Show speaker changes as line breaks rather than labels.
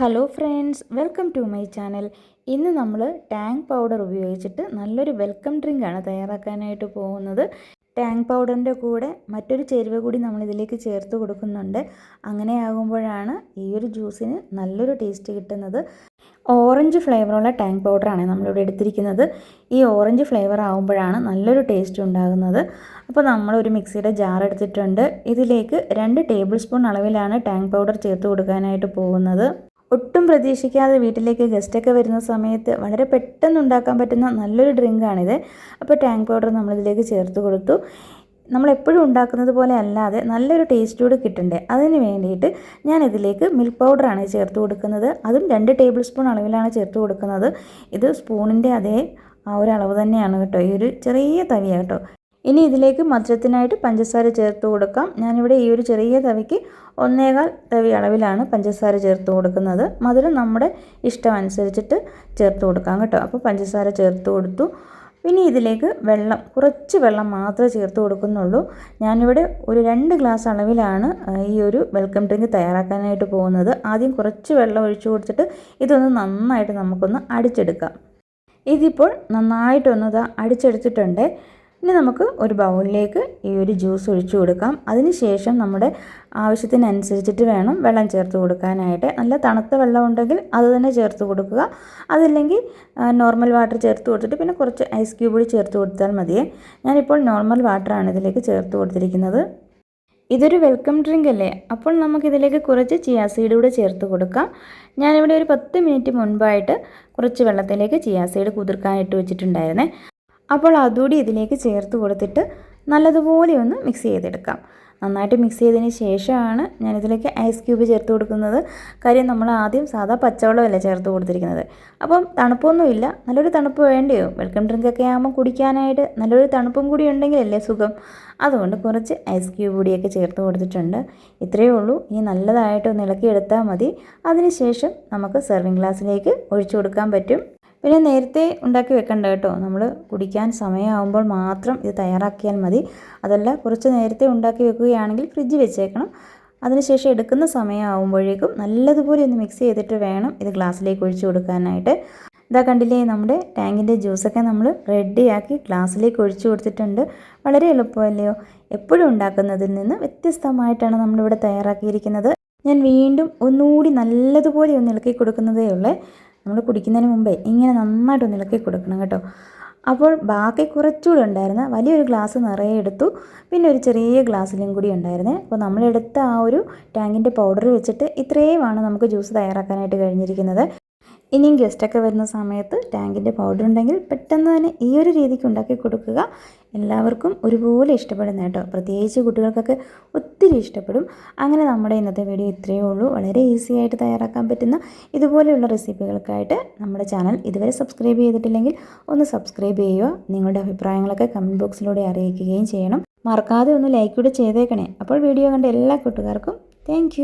Hello friends, welcome to my channel. ഇന്ന് നമ്മൾ tongue powder ഉപയോഗിച്ചിട്ട് നല്ലൊരു വെൽക്കം ഡ്രിങ്കാണ് തയ്യാറാക്കാനായിട്ട് പോകുന്നത്. ടാങ് പൗഡറിൻ്റെ കൂടെ മറ്റൊരു ചേരുവ കൂടി നമ്മളിതിലേക്ക് ചേർത്ത് കൊടുക്കുന്നുണ്ട്. അങ്ങനെ ആകുമ്പോഴാണ് ഈ ഒരു ജ്യൂസിന് നല്ലൊരു ടേസ്റ്റ് കിട്ടുന്നത്. ഓറഞ്ച് ഫ്ലേവറുള്ള ടാങ് പൗഡറാണ് നമ്മളിവിടെ എടുത്തിരിക്കുന്നത്. ഈ ഓറഞ്ച് ഫ്ലേവർ ആകുമ്പോഴാണ് നല്ലൊരു ടേസ്റ്റ് ഉണ്ടാകുന്നത്. അപ്പോൾ നമ്മളൊരു മിക്സിയുടെ ജാർ എടുത്തിട്ടുണ്ട്. ഇതിലേക്ക് 2 ടേബിൾ സ്പൂൺ അളവിലാണ് ടാങ് പൗഡർ ചേർത്ത് കൊടുക്കാനായിട്ട് പോകുന്നത്. ഒട്ടും പ്രതീക്ഷിക്കാതെ വീട്ടിലേക്ക് ഗസ്റ്റൊക്കെ വരുന്ന സമയത്ത് വളരെ പെട്ടെന്ന് ഉണ്ടാക്കാൻ പറ്റുന്ന നല്ലൊരു ഡ്രിങ്കാണിത്. അപ്പോൾ ടാങ് പൗഡർ നമ്മളിതിലേക്ക് ചേർത്ത് കൊടുത്തു. നമ്മളെപ്പോഴും ഉണ്ടാക്കുന്നത് പോലെ അല്ലാതെ നല്ലൊരു ടേസ്റ്റ് കൂടി കിട്ടണ്ടേ, അതിന് വേണ്ടിയിട്ട് ഞാനിതിലേക്ക് മിൽക്ക് പൗഡറാണ് ചേർത്ത് കൊടുക്കുന്നത്. അതും 2 ടേബിൾ സ്പൂൺ അളവിലാണ് ചേർത്ത് കൊടുക്കുന്നത്. ഇത് സ്പൂണിൻ്റെ അതേ ആ ഒരു അളവ് തന്നെയാണ് കേട്ടോ. ഈ ഒരു ചെറിയ തവിയാണ് കേട്ടോ. ഇനി ഇതിലേക്ക് മധുരത്തിനായിട്ട് പഞ്ചസാര ചേർത്ത് കൊടുക്കാം. ഞാനിവിടെ ഈ ഒരു ചെറിയ തവിക്ക് 1.25 തവി അളവിലാണ് പഞ്ചസാര ചേർത്ത് കൊടുക്കുന്നത്. മധുരം നമ്മുടെ ഇഷ്ടം അനുസരിച്ചിട്ട് ചേർത്ത് കൊടുക്കാം കേട്ടോ. അപ്പോൾ പഞ്ചസാര ചേർത്ത് കൊടുത്തു. പിന്നെ ഇതിലേക്ക് കുറച്ച് വെള്ളം മാത്രമേ ചേർത്ത് കൊടുക്കുന്നുള്ളൂ. ഞാനിവിടെ ഒരു 2 ഗ്ലാസ് അളവിലാണ് ഈ ഒരു വെൽക്കം ഡ്രിങ്ക് തയ്യാറാക്കാനായിട്ട് പോകുന്നത്. ആദ്യം കുറച്ച് വെള്ളം ഒഴിച്ചു കൊടുത്തിട്ട് ഇതൊന്ന് നന്നായിട്ട് നമുക്കൊന്ന് അടിച്ചെടുക്കാം. ഇതിപ്പോൾ നന്നായിട്ടൊന്ന് അടിച്ചെടുത്തിട്ടുണ്ട്. ഇനി നമുക്ക് ഒരു ബൗളിലേക്ക് ഈ ഒരു ജ്യൂസ് ഒഴിച്ചു കൊടുക്കാം. അതിനുശേഷം നമ്മുടെ ആവശ്യത്തിനനുസരിച്ചിട്ട് വേണം വെള്ളം ചേർത്ത് കൊടുക്കാനായിട്ട്. നല്ല തണുത്ത വെള്ളം ഉണ്ടെങ്കിൽ അത് തന്നെ ചേർത്ത് കൊടുക്കുക. അതില്ലെങ്കിൽ നോർമൽ വാട്ടർ ചേർത്ത് കൊടുത്തിട്ട് പിന്നെ കുറച്ച് ഐസ് ക്യൂബ് കൂടി ചേർത്ത് കൊടുത്താൽ മതിയേ. ഞാനിപ്പോൾ നോർമൽ വാട്ടറാണ് ഇതിലേക്ക് ചേർത്ത് കൊടുത്തിരിക്കുന്നത്. ഇതൊരു വെൽക്കം ഡ്രിങ്ക് അല്ലേ, അപ്പോൾ നമുക്കിതിലേക്ക് കുറച്ച് ചിയാ സീഡ് കൂടെ ചേർത്ത് കൊടുക്കാം. ഞാനിവിടെ ഒരു 10 മിനിറ്റ് മുൻപായിട്ട് കുറച്ച് വെള്ളത്തിലേക്ക് ചിയാ സീഡ് കുതിർക്കാനിട്ട് വെച്ചിട്ടുണ്ടായിരുന്നേ. അപ്പോൾ അതുകൂടി ഇതിലേക്ക് ചേർത്ത് കൊടുത്തിട്ട് നല്ലതുപോലെ ഒന്ന് മിക്സ് ചെയ്തെടുക്കാം. നന്നായിട്ട് മിക്സ് ചെയ്തതിന് ശേഷമാണ് ഞാനിതിലേക്ക് ഐസ് ക്യൂബ് ചേർത്ത് കൊടുക്കുന്നത്. കാര്യം നമ്മൾ ആദ്യം സാധാ പച്ചവെള്ളമല്ല ചേർത്ത് കൊടുത്തിരിക്കുന്നത്. അപ്പം തണുപ്പൊന്നുമില്ല, നല്ലൊരു തണുപ്പ് വേണ്ടിയോ? വെൽക്കം ഡ്രിങ്കൊക്കെ ആകുമ്പോൾ കുടിക്കാനായിട്ട് നല്ലൊരു തണുപ്പും കൂടി ഉണ്ടെങ്കിലല്ലേ സുഖം. അതുകൊണ്ട് കുറച്ച് ഐസ് ക്യൂബ് കൂടിയൊക്കെ ചേർത്ത് കൊടുത്തിട്ടുണ്ട്. ഇത്രയേ ഉള്ളൂ. ഇനി നല്ലതായിട്ടൊന്ന് ഇളക്കിയെടുത്താൽ മതി. അതിനുശേഷം നമുക്ക് സെർവിങ് ഗ്ലാസ്സിലേക്ക് ഒഴിച്ചു കൊടുക്കാൻ പറ്റും. പിന്നെ നേരത്തെ ഉണ്ടാക്കി വെക്കണ്ട കേട്ടോ. നമ്മൾ കുടിക്കാൻ സമയമാകുമ്പോൾ മാത്രം ഇത് തയ്യാറാക്കിയാൽ മതി. അതല്ല, കുറച്ച് നേരത്തെ ഉണ്ടാക്കി വെക്കുകയാണെങ്കിൽ ഫ്രിഡ്ജിൽ വെച്ചേക്കണം. അതിനുശേഷം എടുക്കുന്ന സമയമാകുമ്പോഴേക്കും നല്ലതുപോലെ ഒന്ന് മിക്സ് ചെയ്തിട്ട് വേണം ഇത് ഗ്ലാസ്സിലേക്ക് ഒഴിച്ചു കൊടുക്കാനായിട്ട്. ഇതാ കണ്ടില്ലേ, നമ്മുടെ ടാങ്കിൻ്റെ ജ്യൂസൊക്കെ നമ്മൾ റെഡിയാക്കി ഗ്ലാസ്സിലേക്ക് ഒഴിച്ചു കൊടുത്തിട്ടുണ്ട്. വളരെ എളുപ്പമല്ലയോ? എപ്പോഴും ഉണ്ടാക്കുന്നതിൽ നിന്ന് വ്യത്യസ്തമായിട്ടാണ് നമ്മളിവിടെ തയ്യാറാക്കിയിരിക്കുന്നത്. ഞാൻ വീണ്ടും ഒന്നുകൂടി നല്ലതുപോലെ ഒന്ന് ഇളക്കി കൊടുക്കുന്നതേ ഉള്ളേ. നമ്മൾ കുടിക്കുന്നതിന് മുമ്പേ ഇങ്ങനെ നന്നായിട്ടൊന്ന് ഇളക്കി കൊടുക്കണം കേട്ടോ. അപ്പോൾ ബാക്കി കുറച്ചുകൂടി ഉണ്ടായിരുന്നു. വലിയൊരു ഗ്ലാസ് നിറയെ എടുത്തു. പിന്നെ ഒരു ചെറിയ ഗ്ലാസ്സിലും കൂടി ഉണ്ടായിരുന്നേ. അപ്പോൾ നമ്മളെടുത്ത ആ ഒരു ടാങ്കിൻ്റെ പൗഡർ വെച്ചിട്ട് ഇത്രയുമാണ് നമുക്ക് ജ്യൂസ് തയ്യാറാക്കാനായിട്ട് കഴിഞ്ഞിരിക്കുന്നത്. ഇനിയും ഗസ്റ്റൊക്കെ വരുന്ന സമയത്ത് ടാങ്കിൻ്റെ പൗഡർ ഉണ്ടെങ്കിൽ പെട്ടെന്ന് തന്നെ ഈ ഒരു രീതിക്ക് ഉണ്ടാക്കി കൊടുക്കുക. എല്ലാവർക്കും ഒരുപോലെ ഇഷ്ടപ്പെടുന്ന കേട്ടോ. പ്രത്യേകിച്ച് കുട്ടികൾക്കൊക്കെ ഒത്തിരി ഇഷ്ടപ്പെടും. അങ്ങനെ നമ്മുടെ ഇന്നത്തെ വീഡിയോ ഇത്രയേ ഉള്ളൂ. വളരെ ഈസി ആയിട്ട് തയ്യാറാക്കാൻ പറ്റുന്ന ഇതുപോലെയുള്ള റെസിപ്പികൾക്കായിട്ട് നമ്മുടെ ചാനൽ ഇതുവരെ സബ്സ്ക്രൈബ് ചെയ്തിട്ടില്ലെങ്കിൽ ഒന്ന് സബ്സ്ക്രൈബ് ചെയ്യുക. നിങ്ങളുടെ അഭിപ്രായങ്ങളൊക്കെ കമൻറ്റ് ബോക്സിലൂടെ അറിയിക്കുകയും ചെയ്യണം. മറക്കാതെ ഒന്ന് ലൈക്ക് കൂടെ ചെയ്തേക്കണേ. അപ്പോൾ വീഡിയോ കണ്ട എല്ലാ കൂട്ടുകാർക്കും താങ്ക്